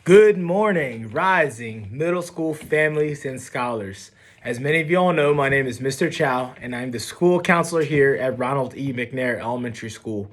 Good morning, rising middle school families and scholars. As many of you all know, my name is Mr. Chow, and I'm the school counselor here at Ronald E. McNair Elementary School.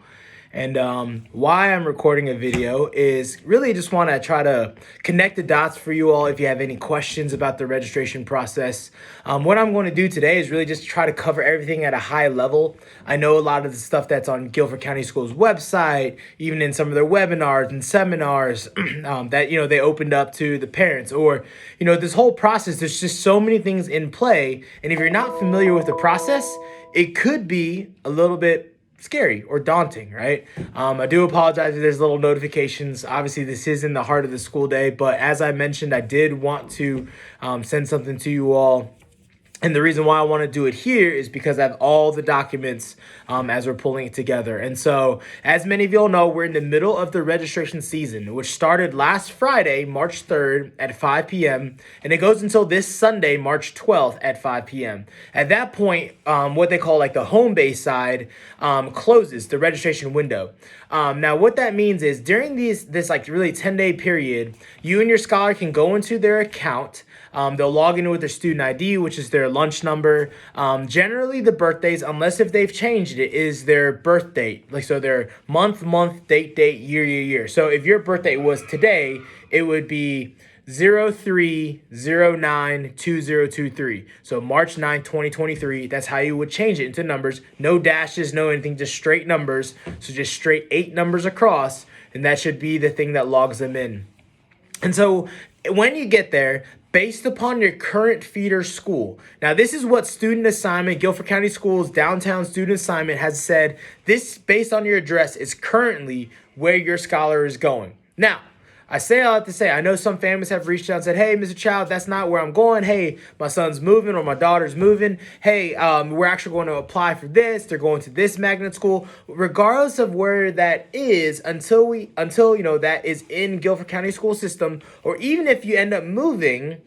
And why I'm recording a video is really just want to try to connect the dots for you all if you have any questions about the registration process. What I'm going to do today is really just try to cover everything at a high level. I know a lot of the stuff that's on Guilford County Schools website, even in some of their webinars and seminars that they opened up to the parents, or this whole process. There's just so many things in play, and if you're not familiar with the process, it could be a little bit scary or daunting, right? I do apologize if there's little notifications. Obviously, this is in the heart of the school day, but as I mentioned, I did want to send something to you all. And the reason why I want to do it here is because I have all the documents as we're pulling it together. And so, as many of you all know, we're in the middle of the registration season, which started last Friday, March 3rd at 5 p.m. And it goes until this Sunday, March 12th at 5 p.m. At that point, what they call like the home base side closes the registration window. Now, what that means is during this like really 10-day period, you and your scholar can go into their account. They'll log in with their student ID, which is their lunch number. Generally, the birthdays, unless if they've changed it, is their birth date. Like, so their month, date, year. So if your birthday was today, it would be 03092023. So March 9th, 2023. That's how you would change it into numbers. No dashes, no anything, just straight numbers. So just straight 8 numbers across, and that should be the thing that logs them in. And so when you get there, based upon your current feeder school. Now, this is what student assignment, Guilford County Schools downtown student assignment has said. This, based on your address, is currently where your scholar is going. Now, I say all that to say, I know some families have reached out and said, hey, Mr. Child, that's not where I'm going. Hey, my son's moving or my daughter's moving. Hey, we're actually going to apply for this. They're going to this magnet school. Regardless of where that is, until that is in Guilford County school system, or even if you end up moving,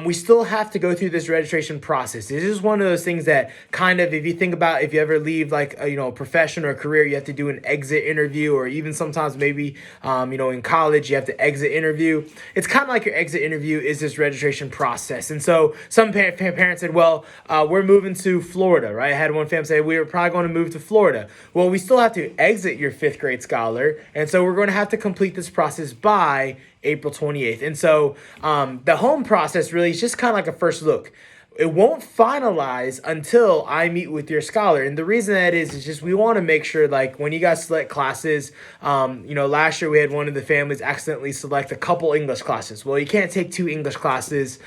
we still have to go through this registration process. This is one of those things that kind of, if you think about, if you ever leave like a profession or a career, you have to do an exit interview, or even sometimes maybe in college you have to exit interview. It's kind of like your exit interview is this registration process. And so some parents said, well, we're moving to Florida, right? I had one family say we were probably going to move to Florida. Well, we still have to exit your 5th grade scholar, and so we're going to have to complete this process by April 28th. And so the home process really is just kind of like a first look. It won't finalize until I meet with your scholar. And the reason that is just we want to make sure, like, when you guys select classes, last year we had one of the families accidentally select a couple English classes. Well, you can't take 2 English classes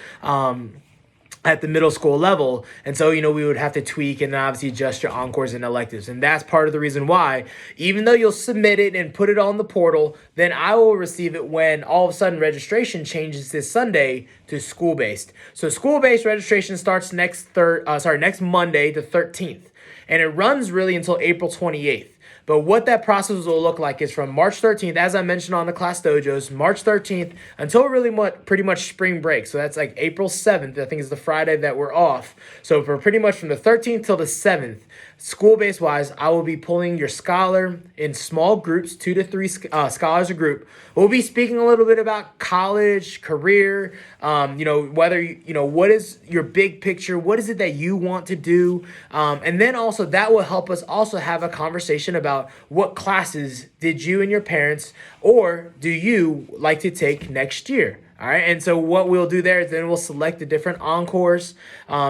at the middle school level. And so, we would have to tweak and obviously adjust your encores and electives. And that's part of the reason why, even though you'll submit it and put it on the portal, then I will receive it when all of a sudden registration changes this Sunday to school-based. So school-based registration starts next Monday, the 13th. And it runs really until April 28th. But what that process will look like is from March 13th, as I mentioned on the class dojos, March 13th until really pretty much spring break. So that's like April 7th, I think is the Friday that we're off. So for pretty much from the 13th till the 7th, school-based wise, I will be pulling your scholar in small groups, 2 to 3 scholars a group. We'll be speaking a little bit about college, career, whether, what is your big picture? What is it that you want to do? And then also that will help us also have a conversation about what classes did you and your parents, or do you like to take next year? All right, and so what we'll do there is then we'll select the different encores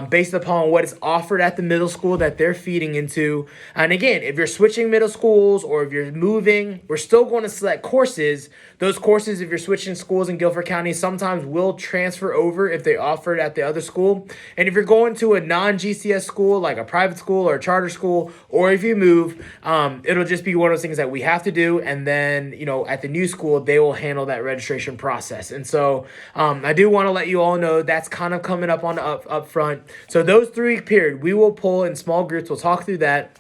based upon what is offered at the middle school that they're feeding into. And again, if you're switching middle schools or if you're moving, we're still going to select courses. Those courses, if you're switching schools in Guilford County, sometimes will transfer over if they offer it at the other school. And if you're going to a non-GCS school, like a private school or a charter school, or if you move, it'll just be one of those things that we have to do. And then, at the new school, they will handle that registration process. And so I do want to let you all know that's kind of coming up on the up front. So those 3-week period, we will pull in small groups. We'll talk through that.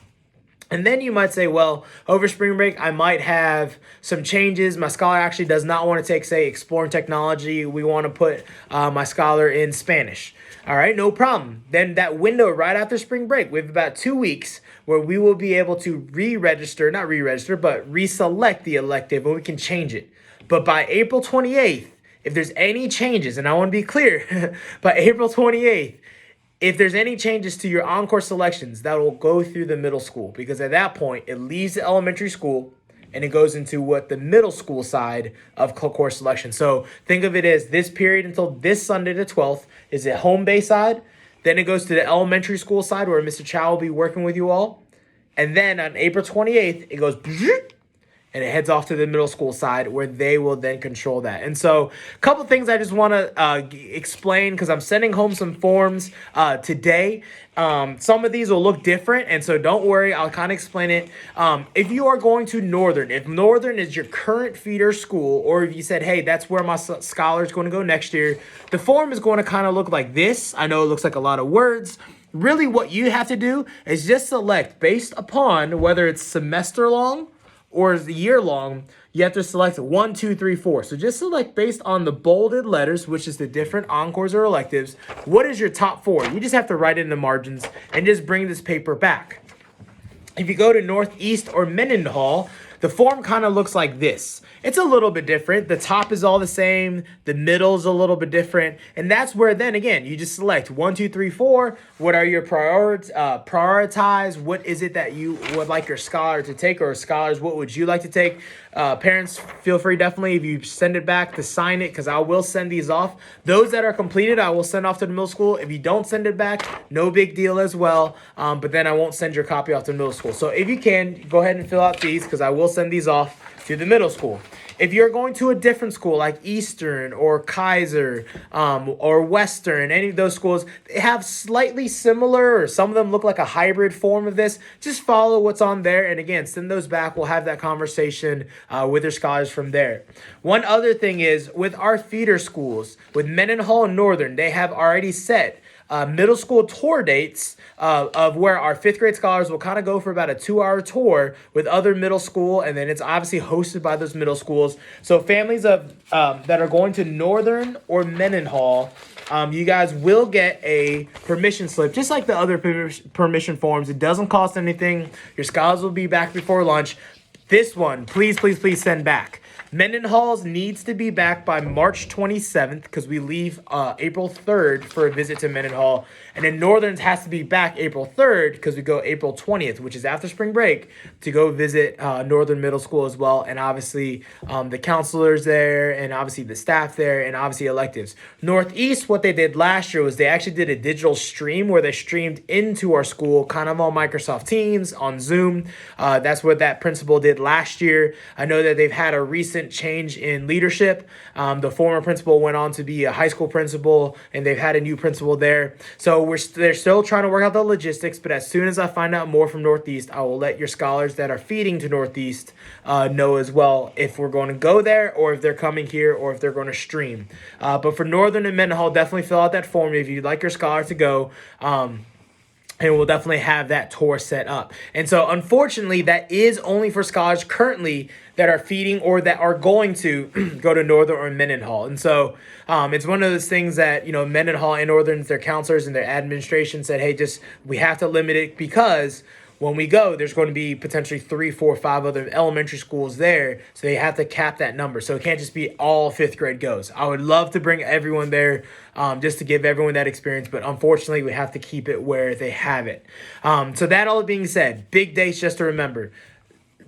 And then you might say, well, over spring break, I might have some changes. My scholar actually does not want to take, say, exploring technology. We want to put my scholar in Spanish. All right, no problem. Then that window right after spring break, we have about 2 weeks where we will be able to not re-reselect the elective, and we can change it. But by April 28th, if there's any changes, and I want to be clear, by April 28th, if there's any changes to your encore selections, that will go through the middle school, because at that point, it leaves the elementary school and it goes into what the middle school side of course selection. So think of it as this period until this Sunday the 12th is the home base side. Then it goes to the elementary school side where Mr. Chow will be working with you all. And then on April 28th, it goes and it heads off to the middle school side where they will then control that. And so a couple things I just want to explain, because I'm sending home some forms today. Some of these will look different, and so don't worry, I'll kind of explain it. If you are going to Northern, if Northern is your current feeder school, or if you said, hey, that's where my scholar is going to go next year, the form is going to kind of look like this. I know it looks like a lot of words. Really what you have to do is just select based upon whether it's semester long or is year long. You have to select 1, 2, 3, 4. So just select based on the bolded letters, which is the different encores or electives. What is your top 4? You just have to write it in the margins and just bring this paper back. If you go to Northeast or Mendenhall, the form kind of looks like this. It's a little bit different. The top is all the same. The middle is a little bit different. And that's where then again, you just select 1, 2, 3, 4. What are your prioritize? What is it that you would like your scholar to take, or scholars, what would you like to take? Parents, feel free definitely if you send it back to sign it, because I will send these off. Those that are completed, I will send off to the middle school. If you don't send it back, no big deal as well. But then I won't send your copy off to middle school. So if you can, go ahead and fill out these, because I will send these off to the middle school. If you're going to a different school like Eastern or Kaiser or Western, any of those schools, they have slightly similar, or some of them look like a hybrid form of this. Just follow what's on there. And again, send those back. We'll have that conversation with your scholars from there. One other thing is with our feeder schools, with Mendenhall and Northern, they have already set middle school tour dates of where our 5th grade scholars will kind of go for about a 2-hour tour with other middle school, and then it's obviously hosted by those middle schools. So families of that are going to Northern or Mendenhall, you guys will get a permission slip, just like the other permission forms. It doesn't cost anything. Your scholars will be back before lunch. This one, please, please, please send back. Mendenhall's needs to be back by March 27th, because we leave April 3rd for a visit to Mendenhall. And then Northern's has to be back April 3rd, because we go April 20th, which is after spring break, to go visit Northern Middle School as well. And obviously the counselors there, and obviously the staff there, and obviously electives. Northeast, what they did last year was they actually did a digital stream where they streamed into our school, kind of on Microsoft Teams, on Zoom. That's what that principal did last year. I know that they've had a recent change in leadership. The former principal went on to be a high school principal, and they've had a new principal there. So they're still trying to work out the logistics, but as soon as I find out more from Northeast, I will let your scholars that are feeding to Northeast know as well if we're going to go there, or if they're coming here, or if they're going to stream. But for Northern and Mendenhall, definitely fill out that form if you'd like your scholar to go. And we'll definitely have that tour set up. And so, unfortunately, that is only for scholars currently that are feeding or that are going to go to Northern or Mendenhall. And so, it's one of those things that, Mendenhall and Northern, their counselors and their administration said, hey, we have to limit it, because when we go, there's going to be potentially 3, 4, 5 other elementary schools there. So they have to cap that number. So it can't just be all 5th grade goes. I would love to bring everyone there just to give everyone that experience. But unfortunately, we have to keep it where they have it. So that all being said, big dates just to remember.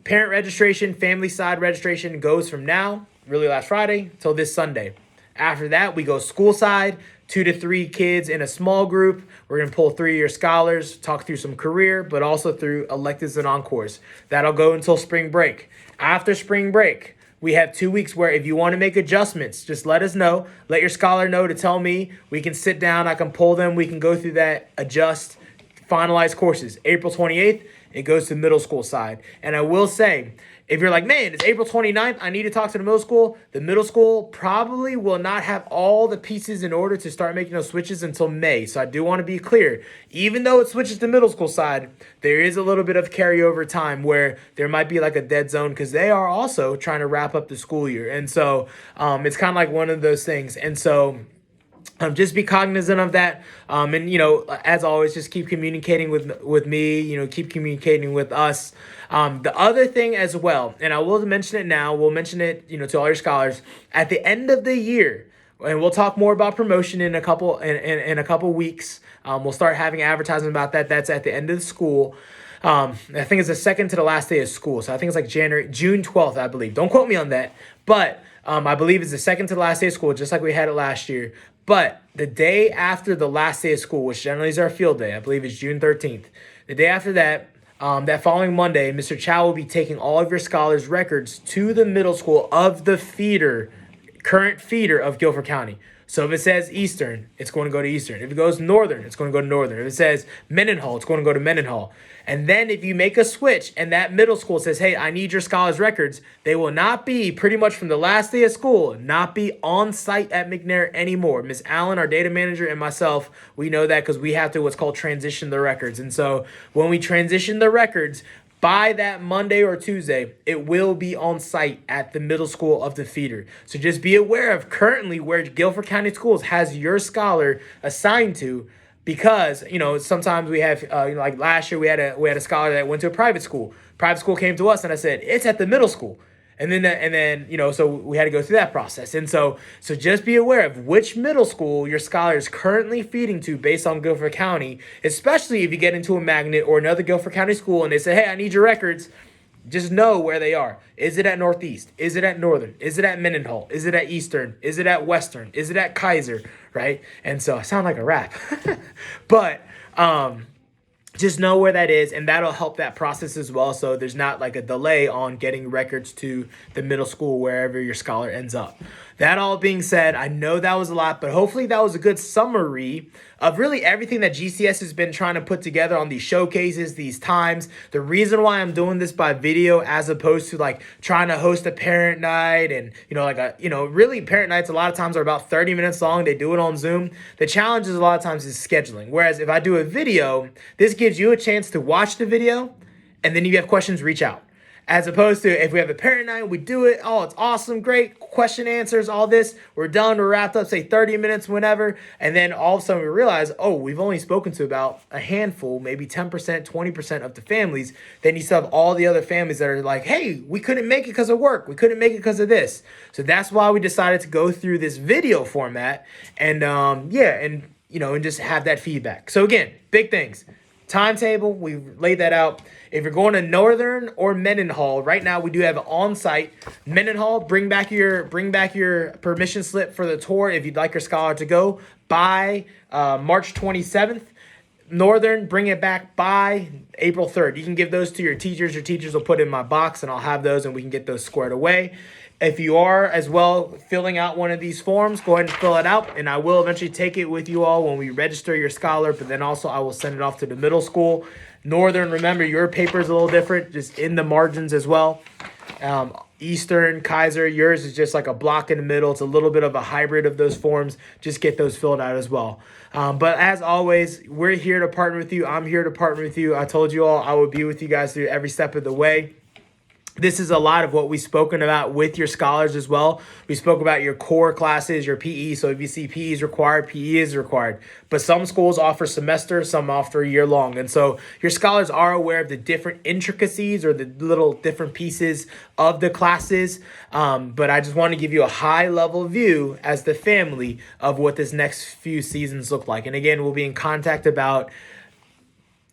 Parent registration, family side registration goes from now, really last Friday, till this Sunday. After that, we go school side, 2 to 3 kids in a small group. We're going to pull 3 of your scholars, talk through some career, but also through electives and encores. That'll go until spring break. After spring break, we have 2 weeks where if you want to make adjustments, just let us know. Let your scholar know to tell me. We can sit down. I can pull them. We can go through that, adjust, finalize courses. April 28th, it goes to middle school side. And I will say, if you're like, man, it's April 29th, I need to talk to the middle school probably will not have all the pieces in order to start making those switches until May. So I do want to be clear. Even though it switches to middle school side, there is a little bit of carryover time where there might be like a dead zone, because they are also trying to wrap up the school year. And so it's kind of like one of those things. And so Just be cognizant of that. And, as always, just keep communicating with me, keep communicating with us. The other thing as well, and I will mention it now, we'll mention it, to all your scholars at the end of the year, and we'll talk more about promotion in a couple, in a couple weeks. We'll start having advertising about that. That's at the end of the school. I think it's the second to the last day of school. So I think it's like June 12th, I believe. Don't quote me on that. But I believe it's the second to the last day of school, just like we had it last year. But the day after the last day of school, which generally is our field day, I believe it's June 13th. The day after that, that following Monday, Mr. Chow will be taking all of your scholars' records to the middle school of the current feeder of Guilford County. So if it says Eastern, it's going to go to Eastern. If it goes Northern, it's going to go to Northern. If it says Mendenhall, it's going to go to Mendenhall. And then if you make a switch and that middle school says, hey, I need your scholars' records, they will not be, pretty much from the last day of school, not be on site at McNair anymore. Miss Allen, our data manager, and myself, we know that because we have to what's called transition the records. And so when we transition the records, by that Monday or Tuesday, it will be on site at the middle school of the feeder. So just be aware of currently where Guilford County Schools has your scholar assigned to, because sometimes we have like last year we had a scholar that went to a private school. Private school came to us and I said it's at the middle school. And then so we had to go through that process. And so just be aware of which middle school your scholar is currently feeding to based on Guilford County, especially if you get into a magnet or another Guilford County school and they say, hey, I need your records. Just know where they are. Is it at Northeast? Is it at Northern? Is it at Mendenhall? Is it at Eastern? Is it at Western? Is it at Kaiser? Right? And so I sound like a rap. But just know where that is, and that'll help that process as well. So there's not like a delay on getting records to the middle school, wherever your scholar ends up. That all being said, I know that was a lot, but hopefully that was a good summary of really everything that GCS has been trying to put together on these showcases, these times. The reason why I'm doing this by video as opposed to like trying to host a parent night and, really parent nights a lot of times are about 30 minutes long. They do it on Zoom. The challenge is a lot of times is scheduling. Whereas if I do a video, this gives you a chance to watch the video and then if you have questions, reach out. As opposed to if we have a parent night, we do it. Oh, it's awesome. Great. Question answers, all this. We're done. We're wrapped up, say 30 minutes, whenever. And then all of a sudden we realize, oh, we've only spoken to about a handful, maybe 10%, 20% of the families. Then you still have all the other families that are like, hey, we couldn't make it because of work. We couldn't make it because of this. So that's why we decided to go through this video format and and just have that feedback. So again, big things. Timetable, we've laid that out. If you're going to Northern or Mendenhall, right now we do have an on-site. Mendenhall, bring back your permission slip for the tour if you'd like your scholar to go by March 27th. Northern, bring it back by April 3rd. You can give those to your teachers. Your teachers will put it in my box, and I'll have those, and we can get those squared away. If you are as well filling out one of these forms, go ahead and fill it out, and I will eventually take it with you all when we register your scholar, but then also I will send it off to the middle school. Northern, remember, your paper is a little different, just in the margins as well. Eastern, Kaiser, yours is just like a block in the middle. It's a little bit of a hybrid of those forms. Just get those filled out as well. But as always, we're here to partner with you. I'm here to partner with you. I told you all I would be with you guys through every step of the way. This is a lot of what we've spoken about with your scholars as well. We spoke about your core classes, your PE. So if you see PE is required, PE is required. But some schools offer semester, some offer year long. And so your scholars are aware of the different intricacies or the little different pieces of the classes. But I just want to give you a high level view as the family of what this next few seasons look like. And again, we'll be in contact about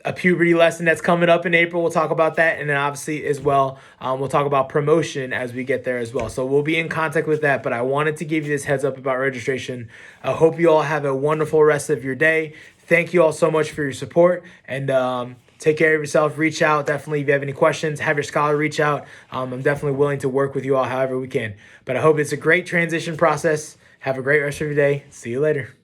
a puberty lesson that's coming up in April. We'll talk about that. And then obviously as well, we'll talk about promotion as we get there as well. So we'll be in contact with that. But I wanted to give you this heads up about registration. I hope you all have a wonderful rest of your day. Thank you all so much for your support. And take care of yourself. Reach out. Definitely if you have any questions, have your scholar reach out. I'm definitely willing to work with you all however we can. But I hope it's a great transition process. Have a great rest of your day. See you later.